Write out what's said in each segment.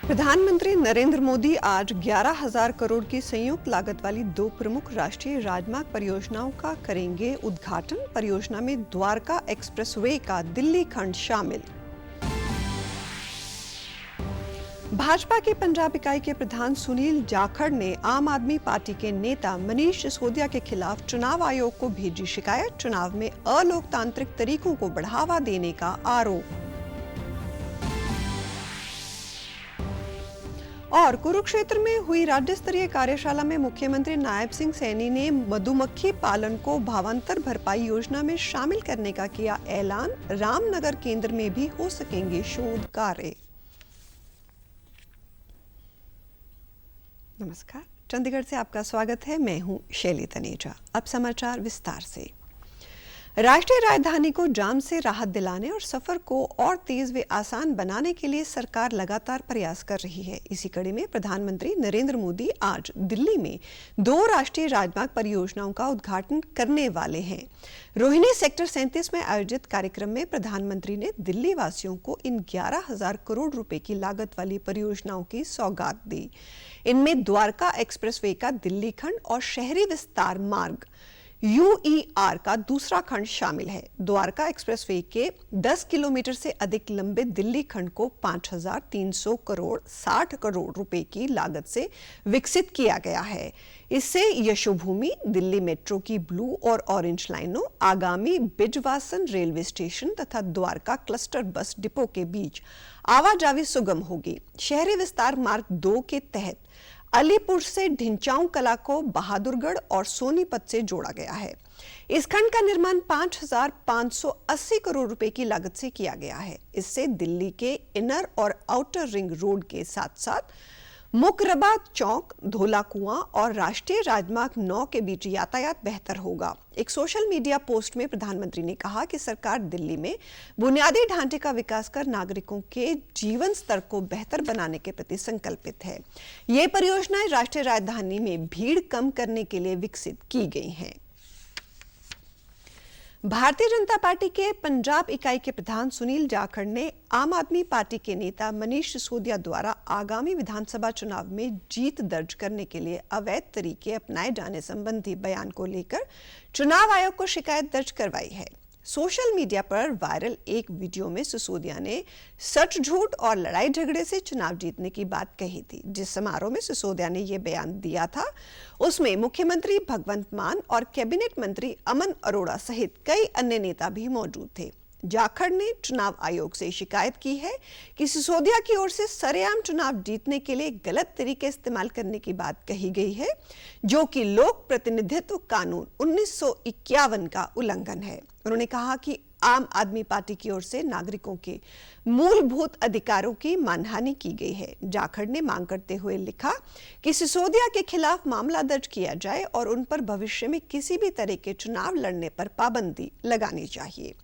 प्रधानमंत्री नरेंद्र मोदी आज 11,000 करोड़ की संयुक्त लागत वाली दो प्रमुख राष्ट्रीय राजमार्ग परियोजनाओं का करेंगे उद्घाटन। परियोजना में द्वारका एक्सप्रेसवे का दिल्ली खंड शामिल। भाजपा की पंजाब इकाई के प्रधान सुनील जाखड़ ने आम आदमी पार्टी के नेता मनीष सिसोदिया के खिलाफ चुनाव आयोग को भेजी शिकायत। चुनाव में अलोकतांत्रिक तरीकों को बढ़ावा देने का आरोप। और कुरुक्षेत्र में हुई राज्य स्तरीय कार्यशाला में मुख्यमंत्री नायब सिंह सैनी ने मधुमक्खी पालन को भावांतर भरपाई योजना में शामिल करने का किया ऐलान। रामनगर केंद्र में भी हो सकेंगे शोध कार्य। नमस्कार, चंडीगढ़ से आपका स्वागत है। मैं हूं शैली तनेजा। अब समाचार विस्तार से। राष्ट्रीय राजधानी को जाम से राहत दिलाने और सफर को और तेज व आसान बनाने के लिए सरकार लगातार प्रयास कर रही है। इसी कड़ी में प्रधानमंत्री नरेंद्र मोदी आज दिल्ली में दो राष्ट्रीय राजमार्ग परियोजनाओं का उद्घाटन करने वाले हैं। रोहिणी सेक्टर 37 में आयोजित कार्यक्रम में प्रधानमंत्री ने दिल्ली वासियों को इन 11,000 करोड़ रुपए की लागत वाली परियोजनाओं की सौगात दी। इनमें द्वारका एक्सप्रेसवे का दिल्ली खंड और शहरी विस्तार मार्ग UER का दूसरा खंड शामिल है। द्वारका एक्सप्रेसवे के 10 किलोमीटर से अधिक लंबे दिल्ली खंड को 5,300 करोड़ 60 करोड़ रुपए की लागत से विकसित किया गया है। इससे यशोभूमि, दिल्ली मेट्रो की ब्लू और ऑरेंज लाइनों, आगामी बिजवासन रेलवे स्टेशन तथा द्वारका क्लस्टर बस डिपो के बीच आवाजाही सुगम होगी। शहरी विस्तार मार्ग 2 के तहत अलीपुर से ढिंचाऊ कला को बहादुरगढ़ और सोनीपत से जोड़ा गया है। इस खंड का निर्माण 5,580 करोड़ रुपए की लागत से किया गया है। इससे दिल्ली के इनर और आउटर रिंग रोड के साथ साथ मुकरबा चौक, धोला कुआं और राष्ट्रीय राजमार्ग 9 के बीच यातायात बेहतर होगा। एक सोशल मीडिया पोस्ट में प्रधानमंत्री ने कहा कि सरकार दिल्ली में बुनियादी ढांचे का विकास कर नागरिकों के जीवन स्तर को बेहतर बनाने के प्रति संकल्पित है। ये परियोजनाएं राष्ट्रीय राजधानी में भीड़ कम करने के लिए विकसित की गई हैं। भारतीय जनता पार्टी के पंजाब इकाई के प्रधान सुनील जाखड़ ने आम आदमी पार्टी के नेता मनीष सिसोदिया द्वारा आगामी विधानसभा चुनाव में जीत दर्ज करने के लिए अवैध तरीके अपनाए जाने संबंधी बयान को लेकर चुनाव आयोग को शिकायत दर्ज करवाई है। सोशल मीडिया पर वायरल एक वीडियो में सिसोदिया ने सच झूठ और लड़ाई झगड़े से चुनाव जीतने की बात कही थी। जिस समारोह में सिसोदिया ने यह बयान दिया था, उसमें मुख्यमंत्री भगवंत मान और कैबिनेट मंत्री अमन अरोड़ा सहित कई अन्य नेता भी मौजूद थे। जाखड़ ने चुनाव आयोग से शिकायत की है कि सिसोदिया की ओर से सरेआम चुनाव जीतने के लिए गलत तरीके इस्तेमाल करने की बात कही गई है, जो कि लोक प्रतिनिधित्व कानून 1951 का उल्लंघन है। उन्होंने कहा कि आम आदमी पार्टी की ओर से नागरिकों के मूलभूत अधिकारों की मानहानि की गई है। जाखड़ ने मांग करते हुए लिखा कि सिसोदिया के खिलाफ मामला दर्ज किया जाए और उन पर भविष्य में किसी भी तरह के चुनाव लड़ने पर पाबंदी लगानी चाहिए।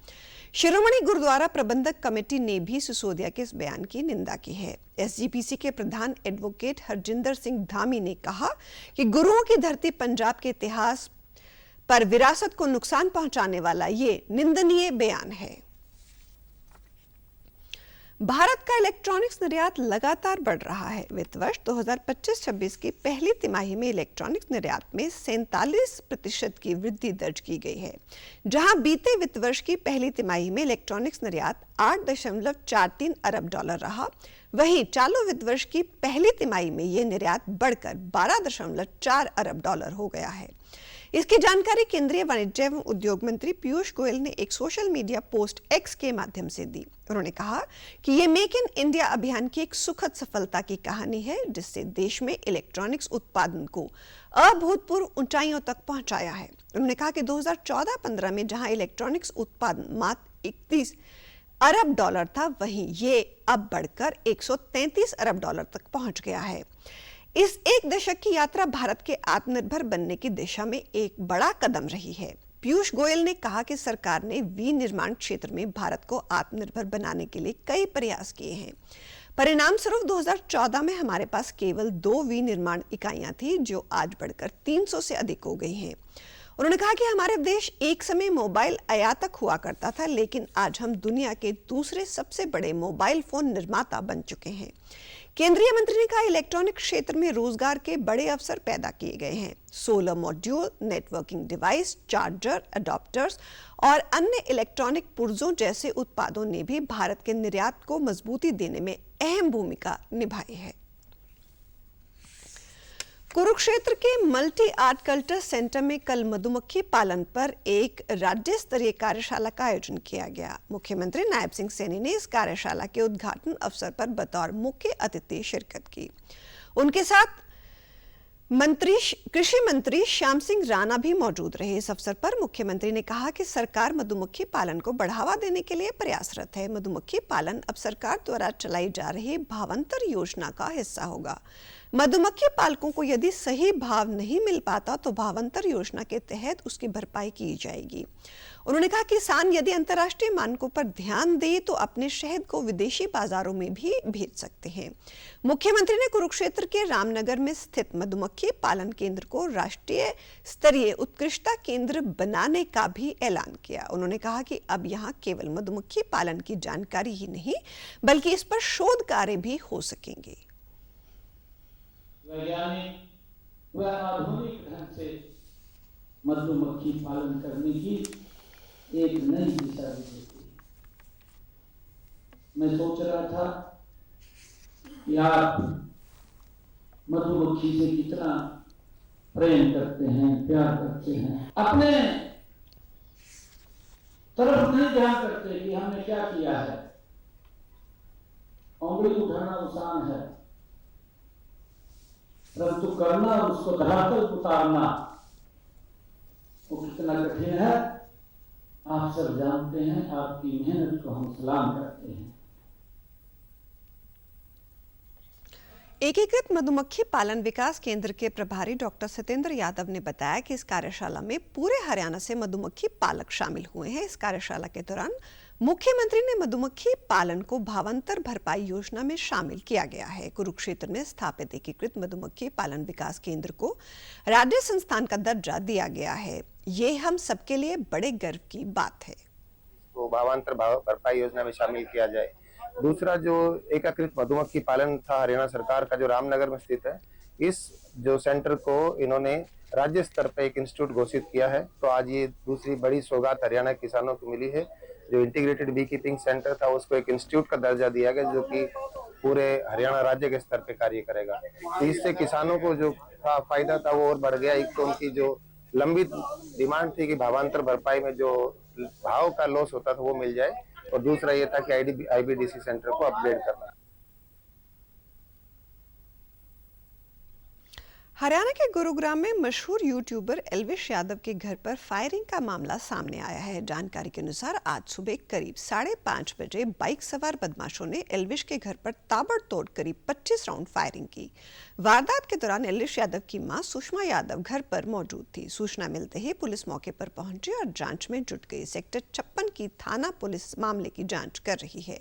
शिरोमणि गुरुद्वारा प्रबंधक कमेटी ने भी सिसोदिया के इस बयान की निंदा की है। SGPC के प्रधान एडवोकेट हरजिंदर सिंह धामी ने कहा कि गुरुओं की धरती पंजाब के इतिहास पर विरासत को नुकसान पहुंचाने वाला ये निंदनीय बयान है। भारत का इलेक्ट्रॉनिक्स निर्यात लगातार बढ़ रहा है। वित्त वर्ष 2025-26 की पहली तिमाही में इलेक्ट्रॉनिक्स निर्यात में 47% की वृद्धि दर्ज की गई है। जहां बीते वित्त वर्ष की पहली तिमाही में इलेक्ट्रॉनिक्स निर्यात 8.43 अरब डॉलर रहा, वहीं चालू वित्त वर्ष की पहली तिमाही में यह निर्यात बढ़कर 12.4 अरब डॉलर हो गया है। इसकी जानकारी केंद्रीय वाणिज्य एवं उद्योग मंत्री पीयूष गोयल ने एक सोशल मीडिया पोस्ट X के माध्यम से दी। उन्होंने कहा कि ये मेक इन इंडिया अभियान की एक सुखद सफलता की कहानी है, जिससे देश में इलेक्ट्रॉनिक्स उत्पादन को अभूतपूर्व ऊंचाइयों तक पहुंचाया है। उन्होंने कहा कि 2014-15 में जहां इलेक्ट्रॉनिक्स उत्पादन मात्र 31 अरब डॉलर था, वहीं ये अब बढ़कर 133 अरब डॉलर तक पहुंच गया है। इस एक दशक की यात्रा भारत के आत्मनिर्भर बनने की दिशा में एक बड़ा कदम रही है। पीयूष गोयल ने कहा कि सरकार ने विनिर्माण क्षेत्र में भारत को आत्मनिर्भर बनाने के लिए कई प्रयास किए हैं। परिणाम स्वरूप 2014 में हमारे पास केवल 2 विनिर्माण इकाइयां थी, जो आज बढ़कर 300 से अधिक हो गई हैं। उन्होंने कहा कि हमारे देश एक समय मोबाइल आयातक हुआ करता था, लेकिन आज हम दुनिया के दूसरे सबसे बड़े मोबाइल फोन निर्माता बन चुके हैं। केंद्रीय मंत्री ने कहा, इलेक्ट्रॉनिक क्षेत्र में रोजगार के बड़े अवसर पैदा किए गए हैं। Solar module, networking device, charger, adapters और अन्य इलेक्ट्रॉनिक पुर्जों जैसे उत्पादों ने भी भारत के निर्यात को मजबूती देने में अहम भूमिका निभाई है। कुरुक्षेत्र के मल्टी आर्ट कल्चर सेंटर में कल मधुमक्खी पालन पर एक राज्य स्तरीय कार्यशाला का आयोजन किया गया। मुख्यमंत्री नायब सिंह सैनी ने इस कार्यशाला के उद्घाटन अवसर पर बतौर मुख्य अतिथि शिरकत की। उनके साथ कृषि मंत्री श्याम सिंह राणा भी मौजूद रहे। इस अवसर पर मुख्यमंत्री ने कहा कि सरकार मधुमक्खी पालन को बढ़ावा देने के लिए प्रयासरत है। मधुमक्खी पालन अब सरकार द्वारा चलाई जा रही भावांतर योजना का हिस्सा होगा। मधुमक्खी पालकों को यदि सही भाव नहीं मिल पाता तो भावांतर योजना के तहत उसकी भरपाई की जाएगी। उन्होंने कहा, किसान यदि अंतर्राष्ट्रीय मानकों पर ध्यान दे तो अपने शहद को विदेशी बाजारों में भी भेज सकते हैं। मुख्यमंत्री ने कुरुक्षेत्र के रामनगर में स्थित मधुमक्खी पालन केंद्र को राष्ट्रीय स्तरीय उत्कृष्टता केंद्र बनाने का भी ऐलान किया। उन्होंने कहा कि अब यहाँ केवल मधुमक्खी पालन की जानकारी ही नहीं बल्कि इस पर शोध कार्य भी हो सकेंगे। वैज्ञानिक व आधुनिक ढंग से मधुमक्खी पालन करने की एक नई दिशा देती है। मैं सोच रहा था कि आप मधुमक्खी से कितना प्रेम करते हैं, प्यार करते हैं, अपने तरफ नहीं ध्यान करते कि हमने क्या किया है। उंगली उठाना आसान है, परंतु करना और उसको धरातल उतारना वो कितना कठिन है आप सब जानते हैं। आपकी मेहनत को हम सलाम करते हैं। एकीकृत मधुमक्खी पालन विकास केंद्र के प्रभारी डॉक्टर सतेंद्र यादव ने बताया कि इस कार्यशाला में पूरे हरियाणा से मधुमक्खी पालक शामिल हुए हैं। इस कार्यशाला के दौरान मुख्यमंत्री ने मधुमक्खी पालन को भावांतर भरपाई योजना में शामिल किया गया है। कुरुक्षेत्र में स्थापित एकीकृत मधुमक्खी पालन विकास केंद्र को राज्य संस्थान का दर्जा दिया गया है। ये हम सबके लिए बड़े गर्व की बात है। तो भावांतर भरपाई योजना में शामिल किया जाए। दूसरा जो एकीकृत मधुमक्खी पालन था हरियाणा सरकार का, जो रामनगर में स्थित है, इस जो सेंटर को इन्होंने राज्य स्तर पर एक इंस्टीट्यूट घोषित किया है। तो आज ये दूसरी बड़ी सौगात हरियाणा किसानों को मिली है। जो इंटीग्रेटेड बी कीपिंग सेंटर था उसको एक इंस्टीट्यूट का दर्जा दिया गया, जो कि पूरे हरियाणा राज्य के स्तर पे कार्य करेगा। तो इससे किसानों को जो फायदा था वो और बढ़ गया। एक तो उनकी जो लंबी डिमांड थी कि भावांतर भरपाई में जो भाव का लॉस होता था वो मिल जाए, और दूसरा ये था कि आईबीडीसी सेंटर को अपग्रेड करना। हरियाणा के गुरुग्राम में मशहूर यूट्यूबर एल्विश यादव के घर पर फायरिंग का मामला सामने आया है। जानकारी के अनुसार आज सुबह करीब 5:30 बजे बाइक सवार बदमाशों ने एल्विश के घर पर ताबड़तोड़ करीब 25 राउंड फायरिंग की। वारदात के दौरान एल्विश यादव की मां सुषमा यादव घर पर मौजूद थी। सूचना मिलते ही पुलिस मौके पर पहुंची और जांच में जुट गई। सेक्टर 56 की थाना पुलिस मामले की जांच कर रही है।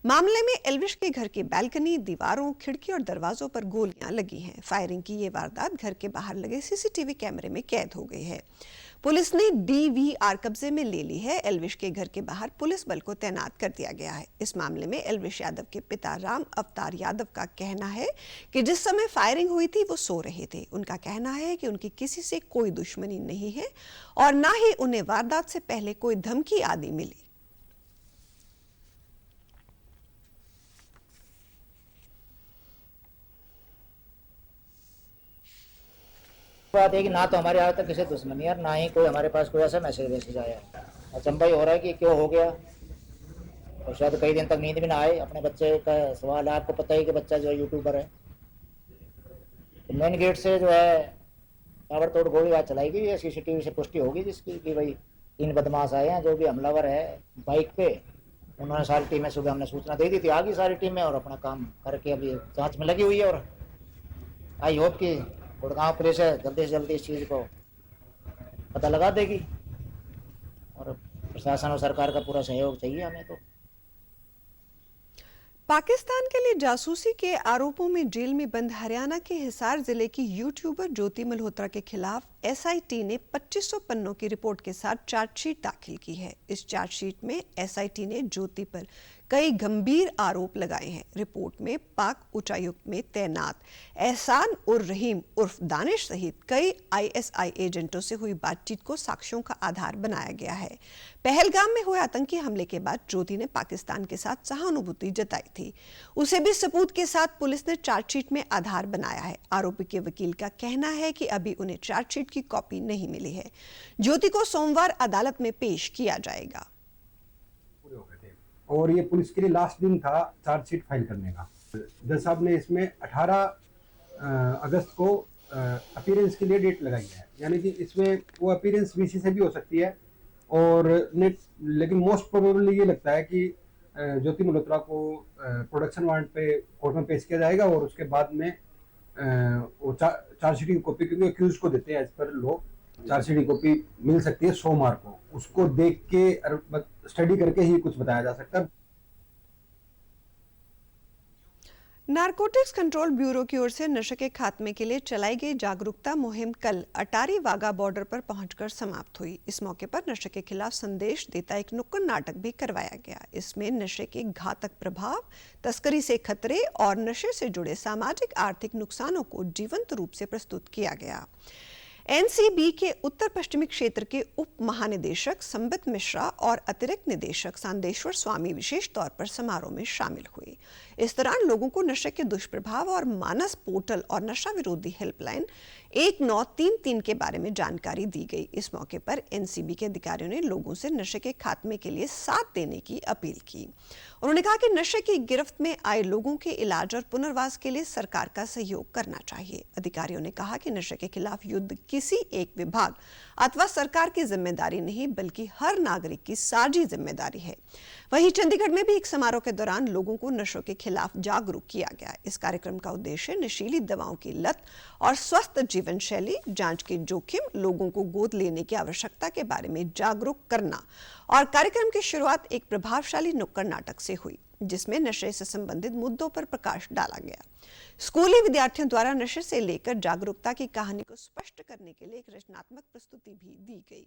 मामले में एल्विश के घर की बैल्कनी, दीवारों, खिड़की और दरवाजों पर गोलियां लगी हैं। फायरिंग की ये वारदात घर के बाहर लगे सीसीटीवी कैमरे में कैद हो गई है। पुलिस ने डीवीआर कब्जे में ले ली है। एल्विश के घर के बाहर पुलिस बल को तैनात कर दिया गया है। इस मामले में एल्विश यादव के पिता राम अवतार यादव का कहना है कि जिस समय फायरिंग हुई थी वो सो रहे थे। उनका कहना है कि उनकी किसी से कोई दुश्मनी नहीं है और ना ही उन्हें वारदात से पहले कोई धमकी आदि मिली। बात है कि ना तो हमारे आज तक किसी दुश्मनी है, ना ही कोई हमारे पास कोई ऐसा मैसेज आया। अचंभा ही हो रहा है कि क्यों हो गया, और शायद कई दिन तक नींद भी ना आए। अपने बच्चे का सवाल है, आपको पता ही कि बच्चा जो है यूट्यूबर है। तो मेन गेट से जो है ताबड़तोड़ गोली आज चलाई गई है। सीसीटीवी से पुष्टि होगी जिसकी कि भाई 3 बदमाश आए हैं। जो भी हमलावर है बाइक पे, उन्होंने सारी टीमें, सुबह हमने सूचना दे दी थी, आ गई सारी टीमें और अपना काम करके अभी जाँच में लगी हुई है। और आई होप कि गुड़गांव पुलिस है जल्दी से जल्दी इस चीज़ को पता लगा देगी, और प्रशासन और सरकार का पूरा सहयोग चाहिए हमें। तो पाकिस्तान के लिए जासूसी के आरोपों में जेल में बंद हरियाणा के हिसार जिले की यूट्यूबर ज्योति मल्होत्रा के खिलाफ एसआईटी ने 2500 पन्नों की रिपोर्ट के साथ चार्जशीट दाखिल की है। इस चार्जशीट में एसआईटी ने ज्योति पर कई गंभीर आरोप लगाए हैं। रिपोर्ट में पाक उच्चायुक्त में तैनात एहसान उर रहीम उर्फ दानिश सहित कई आईएसआई एजेंटों से हुई बातचीत को साक्ष्यों का आधार बनाया गया है। पहलगाम में हुए आतंकी हमले के बाद ज्योति ने पाकिस्तान के साथ सहानुभूति जताई थी। उसे भी सबूत के साथ पुलिस ने चार्जशीट में आधार बनाया है। आरोपी के वकील का कहना है कि अभी उन्हें चार्जशीट की कॉपी नहीं मिली है। ज्योति को सोमवार अदालत में पेश किया जाएगा। और ये पुलिस के लिए लास्ट दिन था चार्जशीट फाइल करने का। जज साहब ने इसमें 18 अगस्त को अपीयरेंस के लिए डेट लगाई है, यानी कि इसमें वो अपीयरेंस वीसी से भी हो सकती है और लेकिन मोस्ट प्रोबेबली ये लगता है कि ज्योति मल्होत्रा को प्रोडक्शन वारंट पे कोर्ट में पेश किया जाएगा और उसके बाद में वो चार्जशीट की कॉपी, क्योंकि अक्यूज को देते हैं एज पर लॉ, चार्जशीट की कॉपी मिल सकती है सोमवार को। उसको देख के स्टडी करके ही कुछ बताया जा सकता है। नारकोटिक्स कंट्रोल ब्यूरो की ओर से नशे के खात्मे के लिए चलाई गई जागरूकता मुहिम कल अटारी वाघा बॉर्डर पर पहुंचकर समाप्त हुई। इस मौके पर नशे के खिलाफ संदेश देता एक नुक्कड़ नाटक भी करवाया गया। इसमें नशे के घातक प्रभाव, तस्करी से खतरे और नशे से जुड़े सामाजिक आर्थिक नुकसानों को जीवंत रूप से प्रस्तुत किया गया। एनसीबी के उत्तर पश्चिमी क्षेत्र के उप महानिदेशक संबित मिश्रा और अतिरिक्त निदेशक सांदेश्वर स्वामी विशेष तौर पर समारोह में शामिल हुए। इस दौरान लोगों को नशे के दुष्प्रभाव और मानस पोर्टल और नशा विरोधी हेल्पलाइन 1933 के बारे में जानकारी दी गई। इस मौके पर एनसीबी के अधिकारियों ने लोगों से नशे के खात्मे के लिए साथ देने की अपील की। उन्होंने कहा कि नशे की गिरफ्त में आए लोगों के इलाज और पुनर्वास के लिए सरकार का सहयोग करना चाहिए। अधिकारियों ने कहा कि नशे के खिलाफ युद्ध किसी एक विभाग अथवा सरकार की जिम्मेदारी नहीं, बल्कि हर नागरिक की साझी जिम्मेदारी है। वहीं चंडीगढ़ में भी एक समारोह के दौरान लोगों को नशों के खिलाफ जागरूक किया गया। इस कार्यक्रम का उद्देश्य नशीली दवाओं की लत और स्वस्थ जीवन शैली, जांच के जोखिम, लोगों को गोद लेने की आवश्यकता के बारे में जागरूक करना। और कार्यक्रम की शुरुआत एक प्रभावशाली नुक्कड़ नाटक से हुई, जिसमें नशे से संबंधित मुद्दों पर प्रकाश डाला गया। स्कूली विद्यार्थियों द्वारा नशे से लेकर जागरूकता की कहानी को स्पष्ट करने के लिए एक रचनात्मक प्रस्तुति भी दी गई।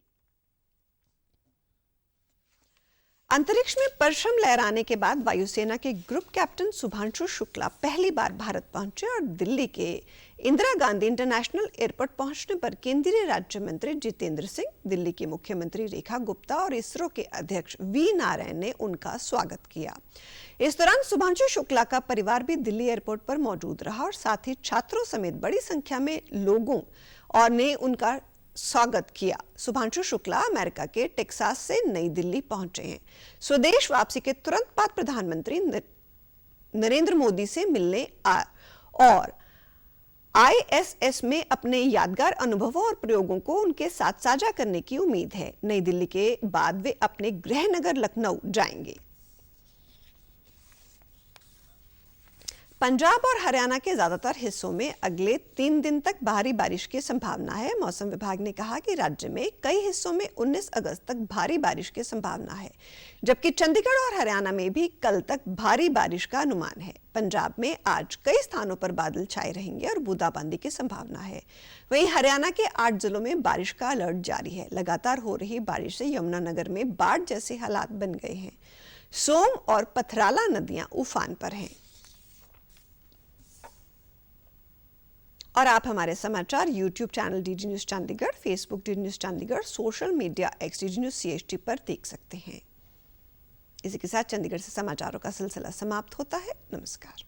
अंतरिक्ष में परचम लहराने के बाद वायुसेना के ग्रुप कैप्टन शुभांशु शुक्ला पहली बार भारत पहुंचे और दिल्ली के इंदिरा गांधी इंटरनेशनल एयरपोर्ट पहुंचने पर केंद्रीय राज्य मंत्री जितेंद्र सिंह, दिल्ली की मुख्यमंत्री रेखा गुप्ता और इसरो के अध्यक्ष वी नारायण ने उनका स्वागत किया। इस दौरान शुभांशु शुक्ला का परिवार भी दिल्ली एयरपोर्ट पर मौजूद रहा और साथ ही छात्रों समेत बड़ी संख्या में लोगों और ने उनका स्वागत किया। शुभांशु शुक्ला अमेरिका के टेक्सास से नई दिल्ली पहुंचे हैं। स्वदेश वापसी के तुरंत बाद प्रधानमंत्री नरेंद्र मोदी से मिलने और आईएसएस में अपने यादगार अनुभवों और प्रयोगों को उनके साथ साझा करने की उम्मीद है। नई दिल्ली के बाद वे अपने गृह नगर लखनऊ जाएंगे। पंजाब और हरियाणा के ज्यादातर हिस्सों में अगले 3 दिन तक भारी बारिश की संभावना है। मौसम विभाग ने कहा कि राज्य में कई हिस्सों में 19 अगस्त तक भारी बारिश की संभावना है, जबकि चंडीगढ़ और हरियाणा में भी कल तक भारी बारिश का अनुमान है। पंजाब में आज कई स्थानों पर बादल छाए रहेंगे और बूंदाबांदी की संभावना है। वहीं हरियाणा के 8 जिलों में बारिश का अलर्ट जारी है। लगातार हो रही बारिश से यमुनानगर में बाढ़ जैसे हालात बन गए हैं। सोम और पथराला नदियां उफान पर हैं। और आप हमारे समाचार YouTube channel DG news Chandigarh, Facebook DG news Chandigarh, social media X DG news CHT पर देख सकते हैं। इसी के साथ चंडीगढ़ से समाचारों का सिलसिला समाप्त होता है। नमस्कार।